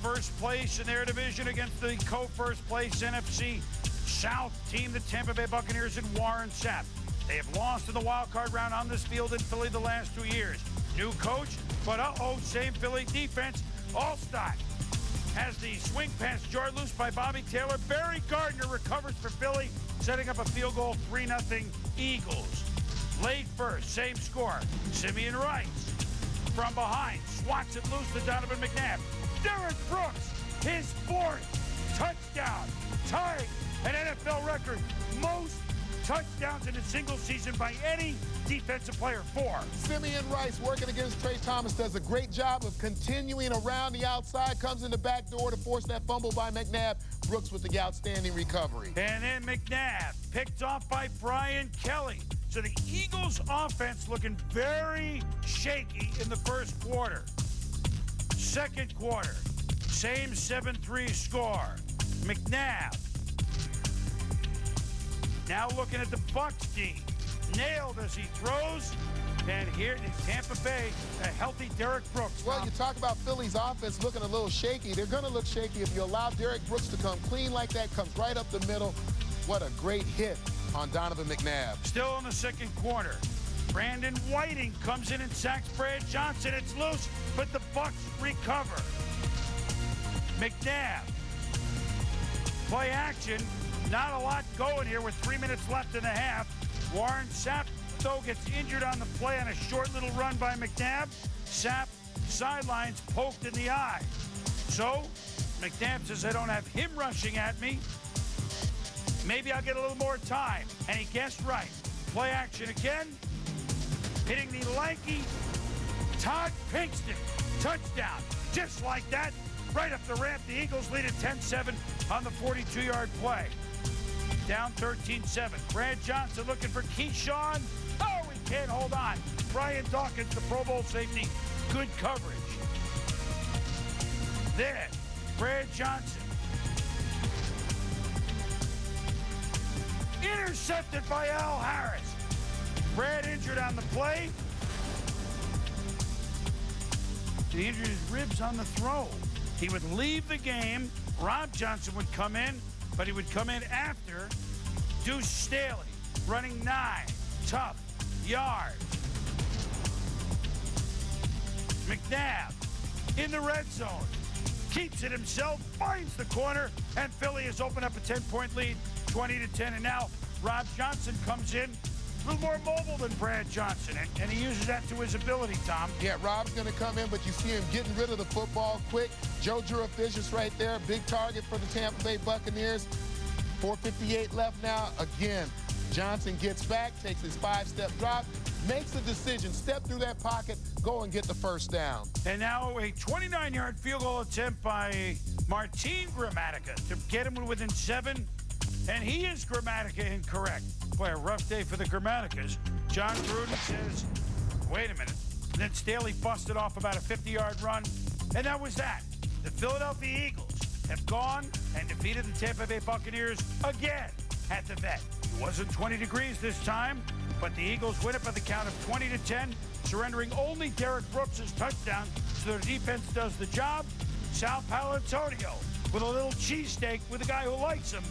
first place in their division against the co-first place NFC South team, the Tampa Bay Buccaneers and Warren Sapp. They have lost in the wild card round on this field in Philly the last 2 years. New coach, but same Philly defense. Allstott has the swing pass jarred loose by Bobby Taylor. Barry Gardner recovers for Philly, setting up a field goal, 3-0 Eagles. Late first, same score. Simeon Rice from behind swats it loose to Donovan McNabb. Derek Brooks, his fourth touchdown, tying an NFL record, most touchdowns in a single season by any defensive player. 4. Simeon Rice, working against Trey Thomas, does a great job of continuing around the outside, comes in the back door to force that fumble by McNabb. Brooks with the outstanding recovery. And then McNabb picked off by Brian Kelly. So the Eagles' offense looking very shaky in the first quarter. Second quarter, same 7-3 score. McNabb now looking at the Bucs D. Nailed as he throws. And here in Tampa Bay, a healthy Derek Brooks. Well, you talk about Philly's offense looking a little shaky. They're going to look shaky if you allow Derek Brooks to come clean like that, comes right up the middle. What a great hit on Donovan McNabb. Still in the second quarter. Brandon Whiting comes in and sacks Brad Johnson. It's loose, but the Bucs recover. McNabb. Play action. Not a lot going here with 3 minutes left in the half. Warren Sapp, though, gets injured on the play on a short little run by McNabb. Sapp sidelines poked in the eye. So McNabb says, I don't have him rushing at me. Maybe I'll get a little more time. And he guessed right. Play action again. Hitting the lanky Todd Pinkston. Touchdown. Just like that. Right up the ramp. The Eagles lead at 10-7 on the 42-yard play. Down 13-7. Brad Johnson looking for Keyshawn. Oh, he can't hold on. Brian Dawkins, the Pro Bowl safety. Good coverage. Then, Brad Johnson. Intercepted by Al Harris. Brad injured on the play. He injured his ribs on the throw. He would leave the game. Rob Johnson would come in, but he would come in after Deuce Staley, running 9 tough yards. McNabb in the red zone. Keeps it himself, finds the corner, and Philly has opened up a 10-point lead, 20-10. And now Rob Johnson comes in, a little more mobile than Brad Johnson, and he uses that to his ability, Tom. Yeah, Rob's going to come in, but you see him getting rid of the football quick. Joe Jurafishis right there, big target for the Tampa Bay Buccaneers. 4:58 left now. Again, Johnson gets back, takes his 5-step drop, makes a decision, step through that pocket, go and get the first down. And now a 29-yard field goal attempt by Martin Gramatica to get him within 7. And he is Gramatica incorrect. Boy, a rough day for the Gramaticas. John Gruden says, wait a minute. Then Staley busted off about a 50-yard run. And that was that. The Philadelphia Eagles have gone and defeated the Tampa Bay Buccaneers again at the Vet. It wasn't 20 degrees this time, but the Eagles win it by the count of 20-10, surrendering only Derek Brooks' touchdown, so their defense does the job. Sal Paolantonio with a little cheesesteak with a guy who likes him.